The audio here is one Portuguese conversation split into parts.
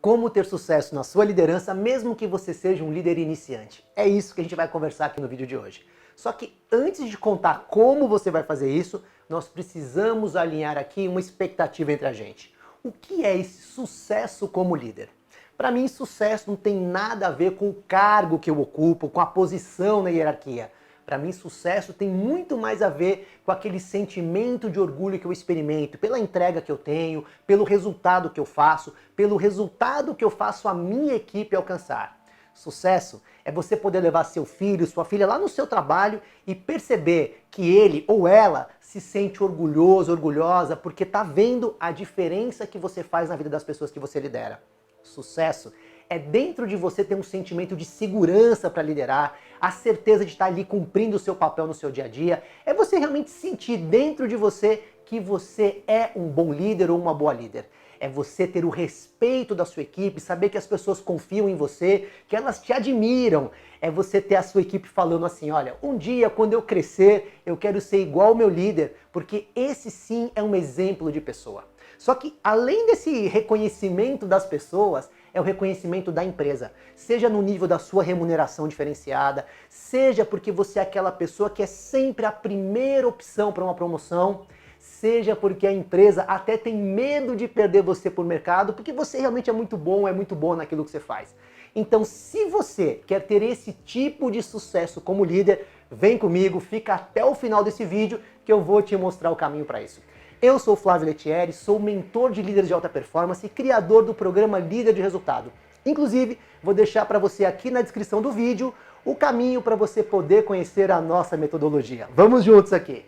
Como ter sucesso na sua liderança, mesmo que você seja um líder iniciante. É isso que a gente vai conversar aqui no vídeo de hoje. Só que antes de contar como você vai fazer isso, nós precisamos alinhar aqui uma expectativa entre a gente. O que é esse sucesso como líder? Para mim, sucesso não tem nada a ver com o cargo que eu ocupo, com a posição na hierarquia. Para mim, sucesso tem muito mais a ver com aquele sentimento de orgulho que eu experimento, pela entrega que eu tenho, pelo resultado que eu faço, pelo resultado que eu faço a minha equipe alcançar. Sucesso é você poder levar seu filho, sua filha lá no seu trabalho e perceber que ele ou ela se sente orgulhoso, orgulhosa, porque está vendo a diferença que você faz na vida das pessoas que você lidera. Sucesso é dentro de você ter um sentimento de segurança para liderar, a certeza de estar ali cumprindo o seu papel no seu dia a dia, é você realmente sentir dentro de você que você é um bom líder ou uma boa líder. É você ter o respeito da sua equipe, saber que as pessoas confiam em você, que elas te admiram. É você ter a sua equipe falando assim, olha, um dia quando eu crescer, eu quero ser igual ao meu líder, porque esse sim é um exemplo de pessoa. Só que além desse reconhecimento das pessoas, é o reconhecimento da empresa. Seja no nível da sua remuneração diferenciada, seja porque você é aquela pessoa que é sempre a primeira opção para uma promoção, seja porque a empresa até tem medo de perder você por mercado, porque você realmente é muito bom, é muito boa naquilo que você faz. Então, se você quer ter esse tipo de sucesso como líder, vem comigo, fica até o final desse vídeo que eu vou te mostrar o caminho para isso. Eu sou o Flávio Lettieri, sou mentor de líderes de alta performance e criador do programa Líder de Resultado. Inclusive, vou deixar para você aqui na descrição do vídeo o caminho para você poder conhecer a nossa metodologia. Vamos juntos aqui!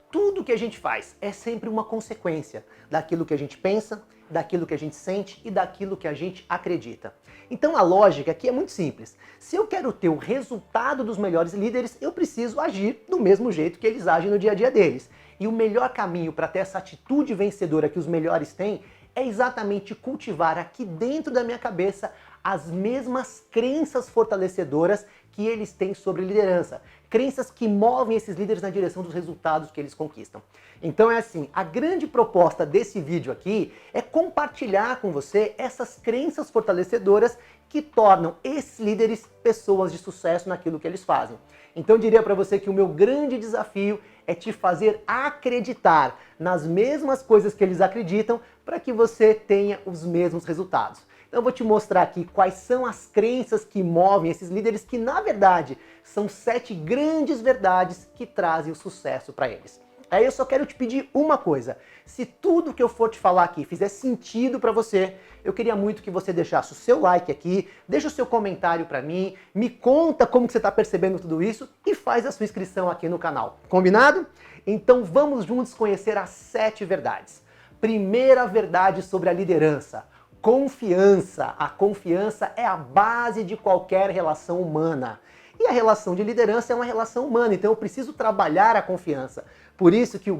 Tudo que a gente faz é sempre uma consequência daquilo que a gente pensa, daquilo que a gente sente e daquilo que a gente acredita. Então a lógica aqui é muito simples. Se eu quero ter o resultado dos melhores líderes, eu preciso agir do mesmo jeito que eles agem no dia a dia deles. E o melhor caminho para ter essa atitude vencedora que os melhores têm é exatamente cultivar aqui dentro da minha cabeça as mesmas crenças fortalecedoras que eles têm sobre liderança. Crenças que movem esses líderes na direção dos resultados que eles conquistam. Então é assim, a grande proposta desse vídeo aqui é compartilhar com você essas crenças fortalecedoras que tornam esses líderes pessoas de sucesso naquilo que eles fazem. Então eu diria para você que o meu grande desafio é te fazer acreditar nas mesmas coisas que eles acreditam para que você tenha os mesmos resultados. Então eu vou te mostrar aqui quais são as crenças que movem esses líderes que, na verdade, são 7 grandes verdades que trazem o sucesso para eles. Aí eu só quero te pedir uma coisa. Se tudo que eu for te falar aqui fizer sentido para você, eu queria muito que você deixasse o seu like aqui, deixa o seu comentário para mim, me conta como que você está percebendo tudo isso e faz a sua inscrição aqui no canal. Combinado? Então vamos juntos conhecer as 7 verdades. Primeira verdade sobre a liderança. Confiança. A confiança é a base de qualquer relação humana. E a relação de liderança é uma relação humana, então eu preciso trabalhar a confiança. Por isso que o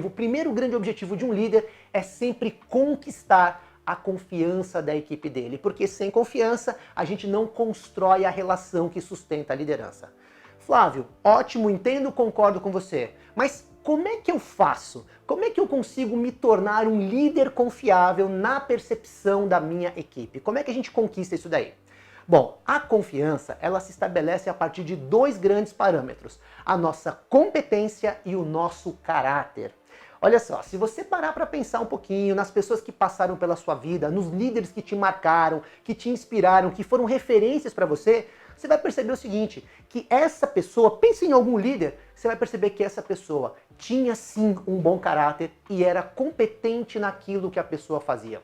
primeiro grande objetivo de um líder é sempre conquistar a confiança da equipe dele. Porque sem confiança a gente não constrói a relação que sustenta a liderança. Flávio, ótimo, entendo, concordo com você. Mas como é que eu faço? Como é que eu consigo me tornar um líder confiável na percepção da minha equipe? Como é que a gente conquista isso daí? Bom, a confiança, ela se estabelece a partir de 2 grandes parâmetros. A nossa competência e o nosso caráter. Olha só, se você parar para pensar um pouquinho nas pessoas que passaram pela sua vida, nos líderes que te marcaram, que te inspiraram, que foram referências para você, você vai perceber o seguinte, que essa pessoa, pense em algum líder, você vai perceber que essa pessoa tinha sim um bom caráter e era competente naquilo que a pessoa fazia.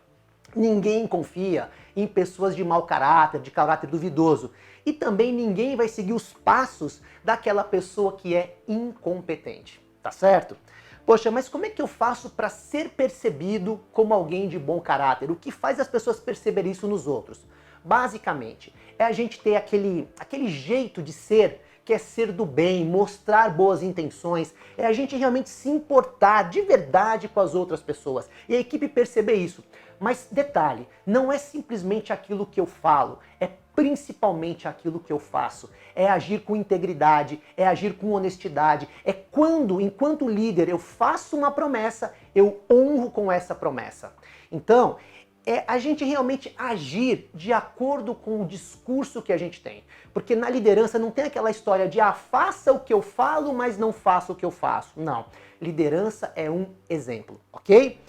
Ninguém confia em pessoas de mau caráter, de caráter duvidoso. E também ninguém vai seguir os passos daquela pessoa que é incompetente. Tá certo? Poxa, mas como é que eu faço para ser percebido como alguém de bom caráter? O que faz as pessoas perceberem isso nos outros? Basicamente, é a gente ter aquele jeito de ser, que é ser do bem, mostrar boas intenções, é a gente realmente se importar de verdade com as outras pessoas e a equipe perceber isso. Mas detalhe, não é simplesmente aquilo que eu falo, é principalmente aquilo que eu faço. É agir com integridade, é agir com honestidade, é quando, enquanto líder, eu faço uma promessa, eu honro com essa promessa. Então, é a gente realmente agir de acordo com o discurso que a gente tem. Porque na liderança não tem aquela história de faça o que eu falo, mas não faça o que eu faço. Não. Liderança é um exemplo, ok?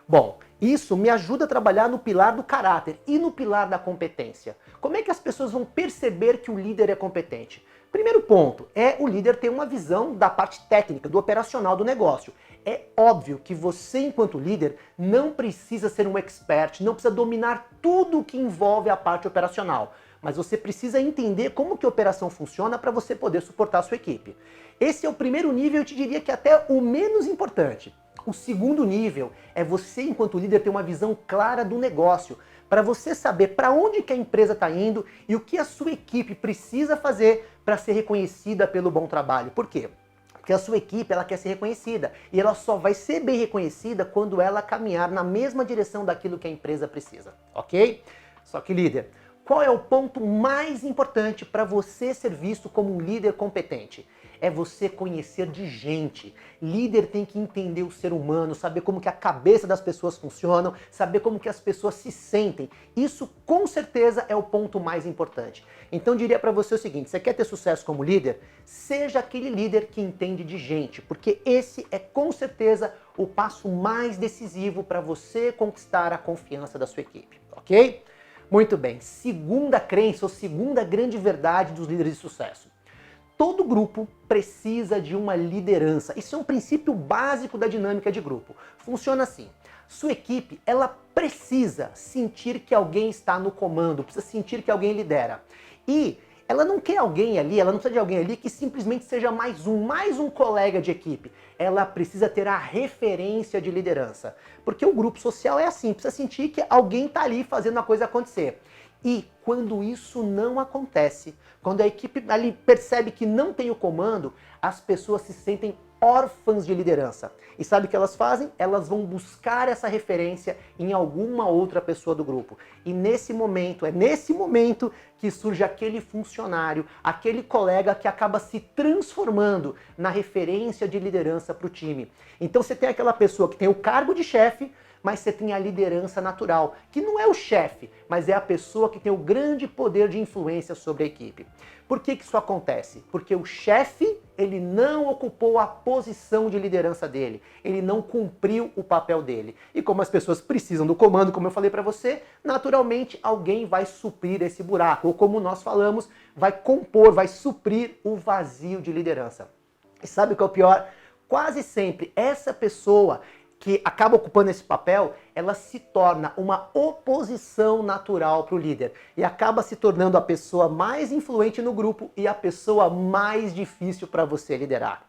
Bom, isso me ajuda a trabalhar no pilar do caráter e no pilar da competência. Como é que as pessoas vão perceber que o líder é competente? Primeiro ponto é o líder ter uma visão da parte técnica, do operacional do negócio. É óbvio que você, enquanto líder, não precisa ser um expert, não precisa dominar tudo o que envolve a parte operacional. Mas você precisa entender como que a operação funciona para você poder suportar a sua equipe. Esse é o primeiro nível, eu te diria que até o menos importante. O segundo nível é você, enquanto líder, ter uma visão clara do negócio, para você saber para onde que a empresa está indo e o que a sua equipe precisa fazer para ser reconhecida pelo bom trabalho. Por quê? Porque a sua equipe ela quer ser reconhecida e ela só vai ser bem reconhecida quando ela caminhar na mesma direção daquilo que a empresa precisa, ok? Só que, líder, qual é o ponto mais importante para você ser visto como um líder competente? É você conhecer de gente. Líder tem que entender o ser humano, saber como que a cabeça das pessoas funciona, saber como que as pessoas se sentem. Isso com certeza é o ponto mais importante. Então diria para você o seguinte, você quer ter sucesso como líder? Seja aquele líder que entende de gente, porque esse é com certeza o passo mais decisivo para você conquistar a confiança da sua equipe, ok? Muito bem, segunda crença ou segunda grande verdade dos líderes de sucesso. Todo grupo precisa de uma liderança. Isso é um princípio básico da dinâmica de grupo. Funciona assim. Sua equipe, ela precisa sentir que alguém está no comando, precisa sentir que alguém lidera. E ela não quer alguém ali, ela não precisa de alguém ali que simplesmente seja mais um colega de equipe. Ela precisa ter a referência de liderança. Porque o grupo social é assim, precisa sentir que alguém está ali fazendo a coisa acontecer. E quando isso não acontece, quando a equipe ali percebe que não tem o comando, as pessoas se sentem órfãs de liderança. E sabe o que elas fazem? Elas vão buscar essa referência em alguma outra pessoa do grupo. E é nesse momento que surge aquele funcionário, aquele colega que acaba se transformando na referência de liderança para o time. Então você tem aquela pessoa que tem o cargo de chefe, mas você tem a liderança natural, que não é o chefe, mas é a pessoa que tem o grande poder de influência sobre a equipe. Por que isso acontece? Porque o chefe, ele não ocupou a posição de liderança dele, ele não cumpriu o papel dele. E como as pessoas precisam do comando, como eu falei para você, naturalmente alguém vai suprir esse buraco, ou como nós falamos, vai compor, vai suprir o vazio de liderança. E sabe o que é o pior? Quase sempre essa pessoa que acaba ocupando esse papel, ela se torna uma oposição natural para o líder e acaba se tornando a pessoa mais influente no grupo e a pessoa mais difícil para você liderar.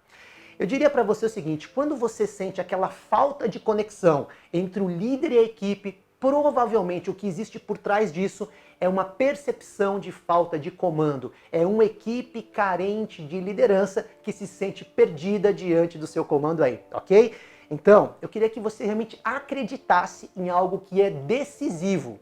Eu diria para você o seguinte, quando você sente aquela falta de conexão entre o líder e a equipe, provavelmente o que existe por trás disso é uma percepção de falta de comando. É uma equipe carente de liderança que se sente perdida diante do seu comando aí, ok? Então, eu queria que você realmente acreditasse em algo que é decisivo.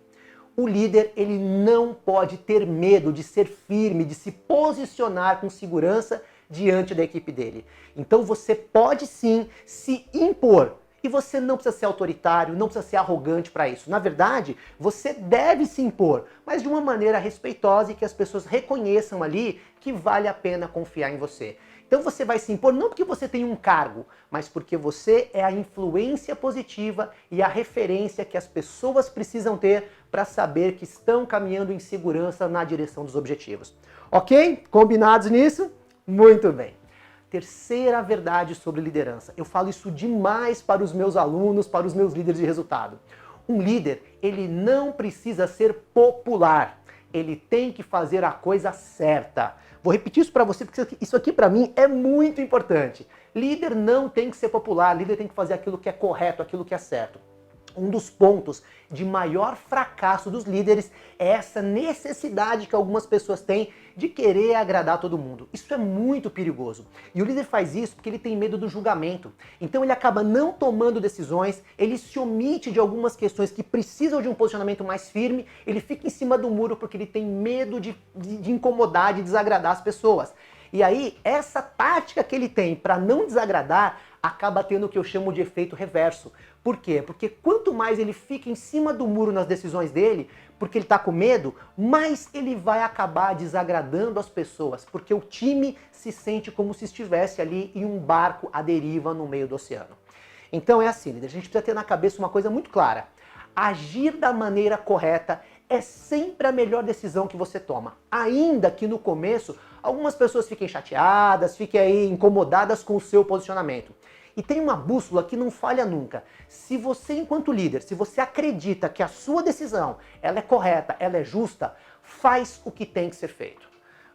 O líder, ele não pode ter medo de ser firme, de se posicionar com segurança diante da equipe dele. Então você pode sim se impor. E você não precisa ser autoritário, não precisa ser arrogante para isso. Na verdade, você deve se impor, mas de uma maneira respeitosa e que as pessoas reconheçam ali que vale a pena confiar em você. Então você vai se impor não porque você tem um cargo, mas porque você é a influência positiva e a referência que as pessoas precisam ter para saber que estão caminhando em segurança na direção dos objetivos. Ok? Combinados nisso? Muito bem. Terceira verdade sobre liderança. Eu falo isso demais para os meus alunos, para os meus líderes de resultado. Um líder, ele não precisa ser popular. Ele tem que fazer a coisa certa. Vou repetir isso para você, porque isso aqui para mim é muito importante. Líder não tem que ser popular, líder tem que fazer aquilo que é correto, aquilo que é certo. Um dos pontos de maior fracasso dos líderes é essa necessidade que algumas pessoas têm de querer agradar todo mundo. Isso é muito perigoso. E o líder faz isso porque ele tem medo do julgamento. Então ele acaba não tomando decisões, ele se omite de algumas questões que precisam de um posicionamento mais firme, ele fica em cima do muro porque ele tem medo de incomodar, de desagradar as pessoas. E aí, essa tática que ele tem para não desagradar acaba tendo o que eu chamo de efeito reverso. Por quê? Porque quanto mais ele fica em cima do muro nas decisões dele, porque ele está com medo, mais ele vai acabar desagradando as pessoas, porque o time se sente como se estivesse ali em um barco à deriva no meio do oceano. Então é assim, líder, a gente precisa ter na cabeça uma coisa muito clara. Agir da maneira correta é sempre a melhor decisão que você toma. Ainda que no começo algumas pessoas fiquem chateadas, fiquem aí incomodadas com o seu posicionamento. E tem uma bússola que não falha nunca. Se você, enquanto líder, se você acredita que a sua decisão ela é correta, ela é justa, faz o que tem que ser feito.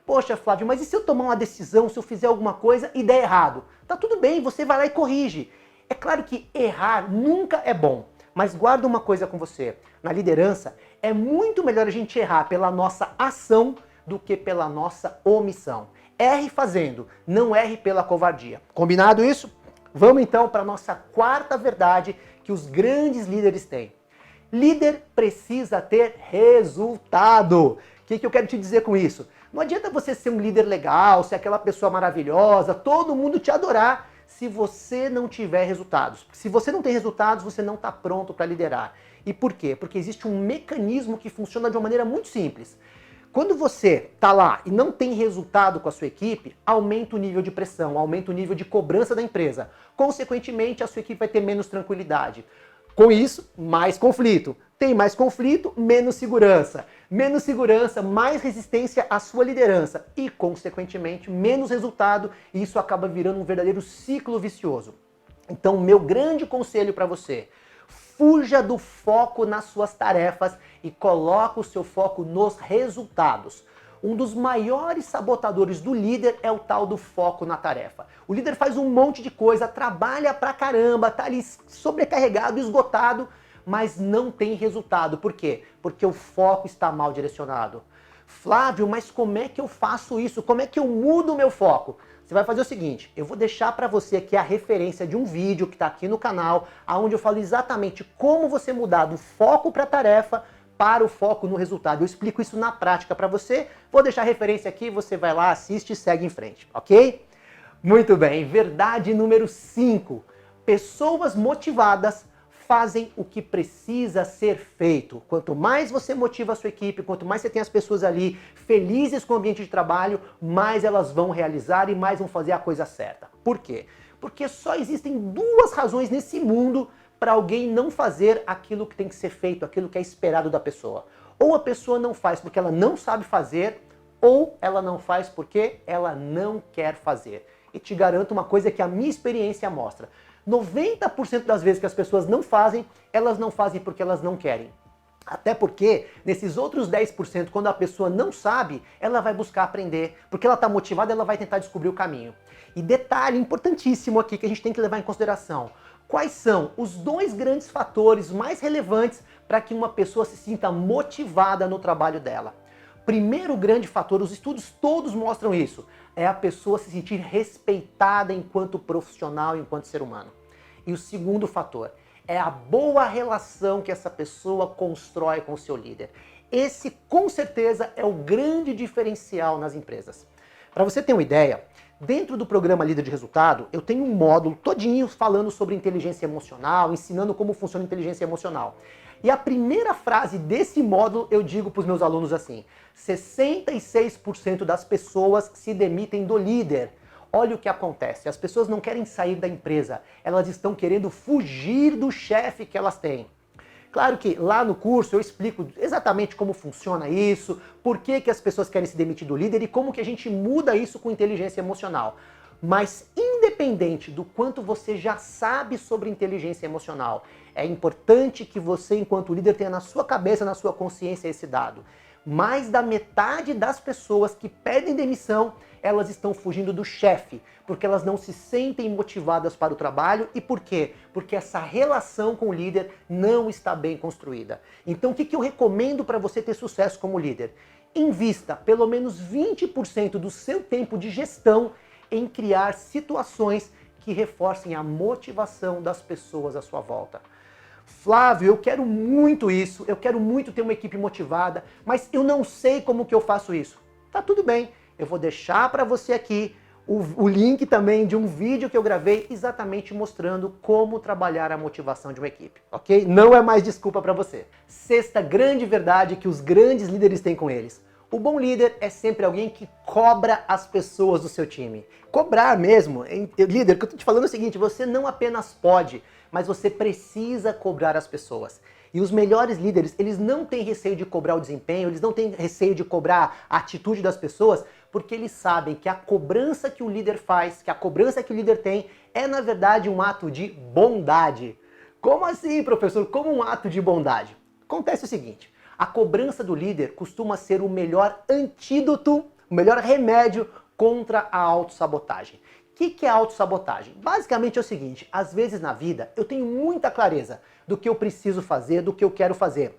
Poxa, Flávio, mas e se eu tomar uma decisão, se eu fizer alguma coisa e der errado? Tá tudo bem, você vai lá e corrige. É claro que errar nunca é bom, mas guarda uma coisa com você. Na liderança, é muito melhor a gente errar pela nossa ação do que pela nossa omissão. Erre fazendo, não erre pela covardia. Combinado isso? Vamos então para a nossa quarta verdade que os grandes líderes têm. Líder precisa ter resultado. O que eu quero te dizer com isso? Não adianta você ser um líder legal, ser aquela pessoa maravilhosa, todo mundo te adorar, se você não tiver resultados. Se você não tem resultados, você não está pronto para liderar. E por quê? Porque existe um mecanismo que funciona de uma maneira muito simples. Quando você está lá e não tem resultado com a sua equipe, aumenta o nível de pressão, aumenta o nível de cobrança da empresa. Consequentemente, a sua equipe vai ter menos tranquilidade. Com isso, mais conflito. Tem mais conflito, menos segurança. Menos segurança, mais resistência à sua liderança. E, consequentemente, menos resultado. E isso acaba virando um verdadeiro ciclo vicioso. Então, meu grande conselho para você: fuja do foco nas suas tarefas e coloque o seu foco nos resultados. Um dos maiores sabotadores do líder é o tal do foco na tarefa. O líder faz um monte de coisa, trabalha pra caramba, tá ali sobrecarregado, esgotado, mas não tem resultado. Por quê? Porque o foco está mal direcionado. Flávio, mas como é que eu faço isso? Como é que eu mudo o meu foco? Você vai fazer o seguinte, eu vou deixar para você aqui a referência de um vídeo que está aqui no canal, onde eu falo exatamente como você mudar do foco para a tarefa para o foco no resultado. Eu explico isso na prática para você, vou deixar a referência aqui, você vai lá, assiste e segue em frente, ok? Muito bem, verdade número 5. Pessoas motivadas fazem o que precisa ser feito. Quanto mais você motiva a sua equipe, quanto mais você tem as pessoas ali felizes com o ambiente de trabalho, mais elas vão realizar e mais vão fazer a coisa certa. Por quê? Porque só existem duas razões nesse mundo para alguém não fazer aquilo que tem que ser feito, aquilo que é esperado da pessoa. Ou a pessoa não faz porque ela não sabe fazer, ou ela não faz porque ela não quer fazer. E te garanto uma coisa que a minha experiência mostra. 90% das vezes que as pessoas elas não fazem porque elas não querem. Até porque, nesses outros 10%, quando a pessoa não sabe, ela vai buscar aprender. Porque ela está motivada, ela vai tentar descobrir o caminho. E detalhe importantíssimo aqui que a gente tem que levar em consideração. Quais são os dois grandes fatores mais relevantes para que uma pessoa se sinta motivada no trabalho dela? Primeiro grande fator, os estudos todos mostram isso, é a pessoa se sentir respeitada enquanto profissional, enquanto ser humano. E o segundo fator é a boa relação que essa pessoa constrói com o seu líder. Esse, com certeza, é o grande diferencial nas empresas. Para você ter uma ideia, dentro do programa Líder de Resultado, eu tenho um módulo todinho falando sobre inteligência emocional, ensinando como funciona a inteligência emocional. E a primeira frase desse módulo eu digo para os meus alunos assim: 66% das pessoas se demitem do líder. Olha o que acontece, as pessoas não querem sair da empresa, elas estão querendo fugir do chefe que elas têm. Claro que lá no curso eu explico exatamente como funciona isso, por que as pessoas querem se demitir do líder e como que a gente muda isso com inteligência emocional. Mas independente do quanto você já sabe sobre inteligência emocional, é importante que você, enquanto líder, tenha na sua cabeça, na sua consciência esse dado. Mais da metade das pessoas que pedem demissão, elas estão fugindo do chefe, porque elas não se sentem motivadas para o trabalho. E por quê? Porque essa relação com o líder não está bem construída. Então o que eu recomendo para você ter sucesso como líder? Invista pelo menos 20% do seu tempo de gestão em criar situações que reforcem a motivação das pessoas à sua volta. Flávio, eu quero muito isso, eu quero muito ter uma equipe motivada, mas eu não sei como que eu faço isso. Tá tudo bem, eu vou deixar para você aqui o link também de um vídeo que eu gravei exatamente mostrando como trabalhar a motivação de uma equipe, ok? Não é mais desculpa para você. Sexta grande verdade que os grandes líderes têm com eles. O bom líder é sempre alguém que cobra as pessoas do seu time. Cobrar mesmo. Líder, o que eu tô te falando é o seguinte, você não apenas pode, mas você precisa cobrar as pessoas. E os melhores líderes, eles não têm receio de cobrar o desempenho, eles não têm receio de cobrar a atitude das pessoas, porque eles sabem que a cobrança que o líder faz, que a cobrança que o líder tem, é na verdade um ato de bondade. Como assim, professor? Como um ato de bondade? Acontece o seguinte, a cobrança do líder costuma ser o melhor antídoto, o melhor remédio contra a autossabotagem. O que é autossabotagem? Basicamente é o seguinte, às vezes na vida eu tenho muita clareza do que eu preciso fazer, do que eu quero fazer,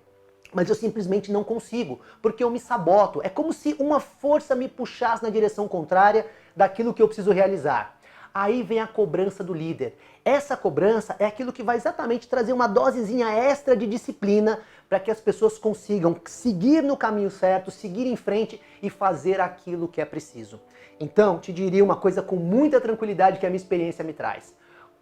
mas eu simplesmente não consigo, porque eu me saboto. É como se uma força me puxasse na direção contrária daquilo que eu preciso realizar. Aí vem a cobrança do líder. Essa cobrança é aquilo que vai exatamente trazer uma dosezinha extra de disciplina para que as pessoas consigam seguir no caminho certo, seguir em frente e fazer aquilo que é preciso. Então, te diria uma coisa com muita tranquilidade que a minha experiência me traz.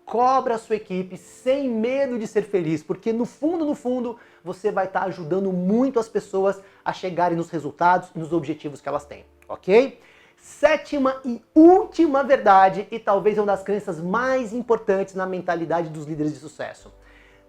Cobra a sua equipe sem medo de ser feliz, porque no fundo, você vai estar ajudando muito as pessoas a chegarem nos resultados e nos objetivos que elas têm, ok? Sétima e última verdade, e talvez uma das crenças mais importantes na mentalidade dos líderes de sucesso.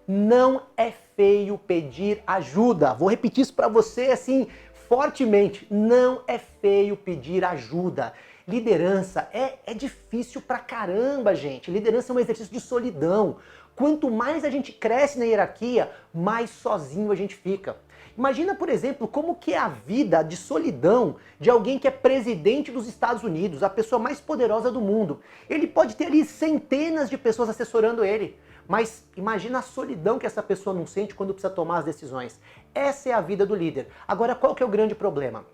Não é feio pedir ajuda. Vou repetir isso para você assim fortemente. Não é feio pedir ajuda. Liderança é difícil pra caramba, gente. Liderança é um exercício de solidão. Quanto mais a gente cresce na hierarquia, mais sozinho a gente fica. Imagina, por exemplo, como que é a vida de solidão de alguém que é presidente dos Estados Unidos, a pessoa mais poderosa do mundo. Ele pode ter ali centenas de pessoas assessorando ele, mas imagina a solidão que essa pessoa não sente quando precisa tomar as decisões. Essa é a vida do líder. Agora, qual que é o grande problema?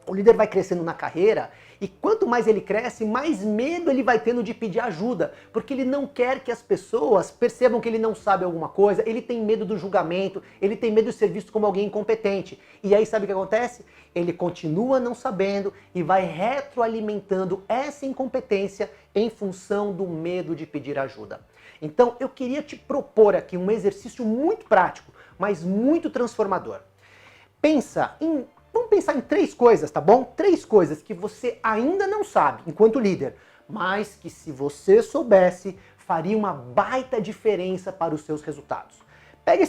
O líder vai crescendo na carreira e quanto mais ele cresce, mais medo ele vai tendo de pedir ajuda, porque ele não quer que as pessoas percebam que ele não sabe alguma coisa, ele tem medo do julgamento, ele tem medo de ser visto como alguém incompetente. E aí sabe o que acontece? Ele continua não sabendo e vai retroalimentando essa incompetência em função do medo de pedir ajuda. Então eu queria te propor aqui um exercício muito prático, mas muito transformador. Vamos pensar em 3 coisas, tá bom? 3 coisas que você ainda não sabe enquanto líder, mas que se você soubesse, faria uma baita diferença para os seus resultados. Pega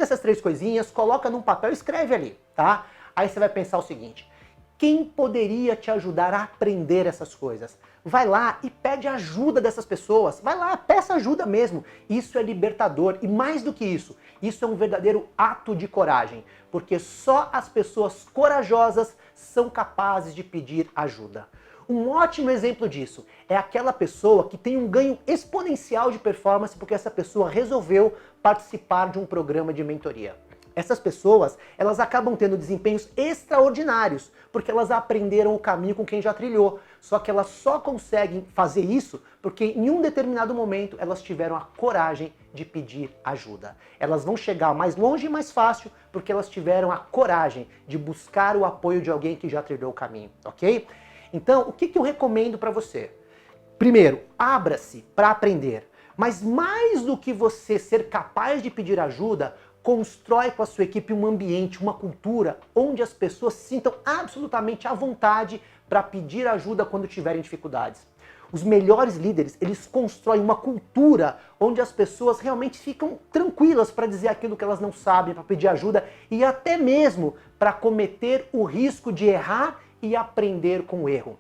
essas 3 coisinhas, coloca num papel e escreve ali, tá? Aí você vai pensar o seguinte, quem poderia te ajudar a aprender essas coisas? Vai lá e pede ajuda dessas pessoas. Vai lá, peça ajuda mesmo. Isso é libertador. E mais do que isso, isso é um verdadeiro ato de coragem. Porque só as pessoas corajosas são capazes de pedir ajuda. Um ótimo exemplo disso é aquela pessoa que tem um ganho exponencial de performance porque essa pessoa resolveu participar de um programa de mentoria. Essas pessoas, elas acabam tendo desempenhos extraordinários, porque elas aprenderam o caminho com quem já trilhou. Só que elas só conseguem fazer isso porque em um determinado momento elas tiveram a coragem de pedir ajuda. Elas vão chegar mais longe e mais fácil porque elas tiveram a coragem de buscar o apoio de alguém que já trilhou o caminho, ok? Então, o que eu recomendo para você? Primeiro, abra-se para aprender. Mas mais do que você ser capaz de pedir ajuda, constrói com a sua equipe um ambiente, uma cultura onde as pessoas se sintam absolutamente à vontade para pedir ajuda quando tiverem dificuldades. Os melhores líderes, eles constroem uma cultura onde as pessoas realmente ficam tranquilas para dizer aquilo que elas não sabem, para pedir ajuda e até mesmo para cometer o risco de errar e aprender com o erro.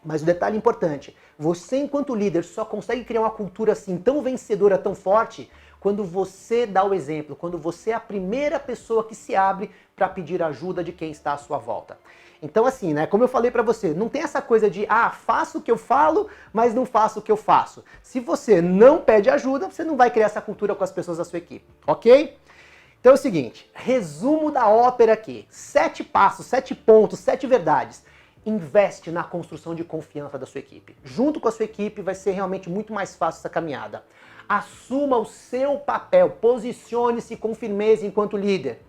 Mas o detalhe importante, você enquanto líder só consegue criar uma cultura assim tão vencedora, tão forte, quando você dá o exemplo, quando você é a primeira pessoa que se abre para pedir ajuda de quem está à sua volta. Então assim, né, como eu falei para você, não tem essa coisa de, faço o que eu falo, mas não faço o que eu faço. Se você não pede ajuda, você não vai criar essa cultura com as pessoas da sua equipe, ok? Então é o seguinte, resumo da ópera aqui, 7 passos, 7 pontos, 7 verdades. Investe na construção de confiança da sua equipe. Junto com a sua equipe vai ser realmente muito mais fácil essa caminhada. Assuma o seu papel, posicione-se com firmeza enquanto líder.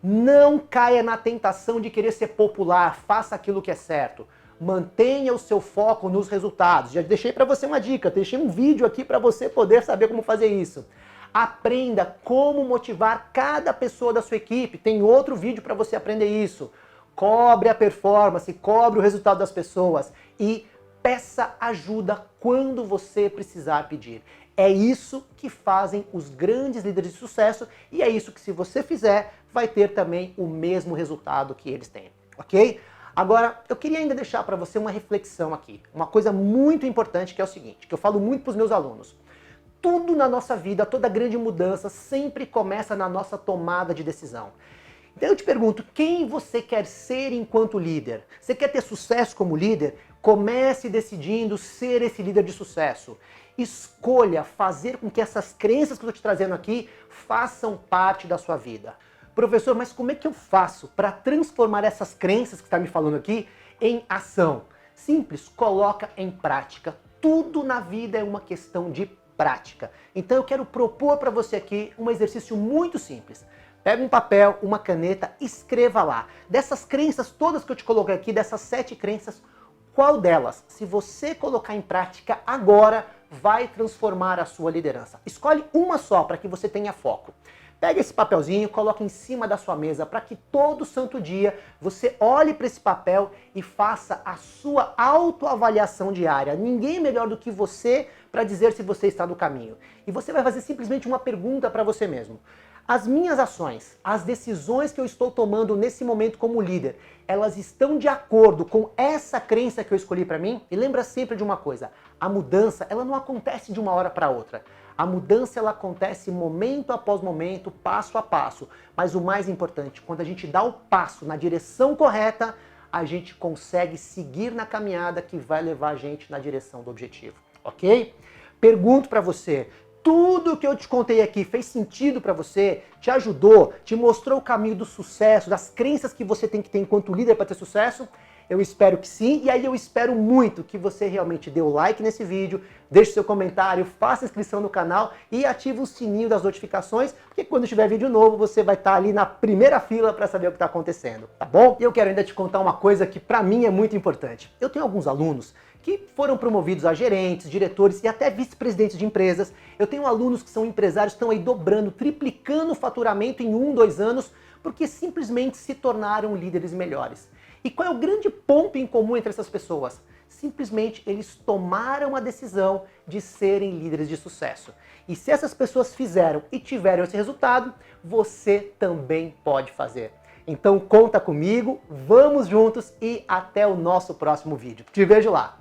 Não caia na tentação de querer ser popular, faça aquilo que é certo. Mantenha o seu foco nos resultados. Já deixei para você uma dica, deixei um vídeo aqui para você poder saber como fazer isso. Aprenda como motivar cada pessoa da sua equipe. Tem outro vídeo para você aprender isso. Cobre a performance, cobre o resultado das pessoas e peça ajuda quando você precisar pedir. É isso que fazem os grandes líderes de sucesso e é isso que, se você fizer, vai ter também o mesmo resultado que eles têm, ok? Agora, eu queria ainda deixar para você uma reflexão aqui, uma coisa muito importante, que é o seguinte, que eu falo muito para os meus alunos. Tudo na nossa vida, toda grande mudança sempre começa na nossa tomada de decisão. Então eu te pergunto, quem você quer ser enquanto líder? Você quer ter sucesso como líder? Comece decidindo ser esse líder de sucesso. Escolha fazer com que essas crenças que eu estou te trazendo aqui façam parte da sua vida. Professor, mas como é que eu faço para transformar essas crenças que está me falando aqui em ação? Simples, coloca em prática. Tudo na vida é uma questão de prática. Então eu quero propor para você aqui um exercício muito simples. Pega um papel, uma caneta, escreva lá. Dessas crenças todas que eu te coloquei aqui, dessas 7 crenças, qual delas, se você colocar em prática agora, vai transformar a sua liderança? Escolhe uma só para que você tenha foco. Pega esse papelzinho, coloca em cima da sua mesa para que todo santo dia você olhe para esse papel e faça a sua autoavaliação diária. Ninguém é melhor do que você para dizer se você está no caminho. E você vai fazer simplesmente uma pergunta para você mesmo. As minhas ações, as decisões que eu estou tomando nesse momento como líder, elas estão de acordo com essa crença que eu escolhi para mim? E lembra sempre de uma coisa, a mudança ela não acontece de uma hora para outra. A mudança ela acontece momento após momento, passo a passo. Mas o mais importante, quando a gente dá o passo na direção correta, a gente consegue seguir na caminhada que vai levar a gente na direção do objetivo, ok? Pergunto para você, tudo que eu te contei aqui fez sentido para você? Te ajudou? Te mostrou o caminho do sucesso, das crenças que você tem que ter enquanto líder para ter sucesso? Eu espero que sim, e aí eu espero muito que você realmente dê o like nesse vídeo, deixe seu comentário, faça inscrição no canal e ative o sininho das notificações, porque quando tiver vídeo novo você vai estar ali na primeira fila para saber o que está acontecendo, tá bom? E eu quero ainda te contar uma coisa que para mim é muito importante. Eu tenho alguns alunos que foram promovidos a gerentes, diretores e até vice-presidentes de empresas. Eu tenho alunos que são empresários, estão aí dobrando, triplicando o faturamento em 1, 2 anos, porque simplesmente se tornaram líderes melhores. E qual é o grande ponto em comum entre essas pessoas? Simplesmente eles tomaram a decisão de serem líderes de sucesso. E se essas pessoas fizeram e tiveram esse resultado, você também pode fazer. Então conta comigo, vamos juntos e até o nosso próximo vídeo. Te vejo lá!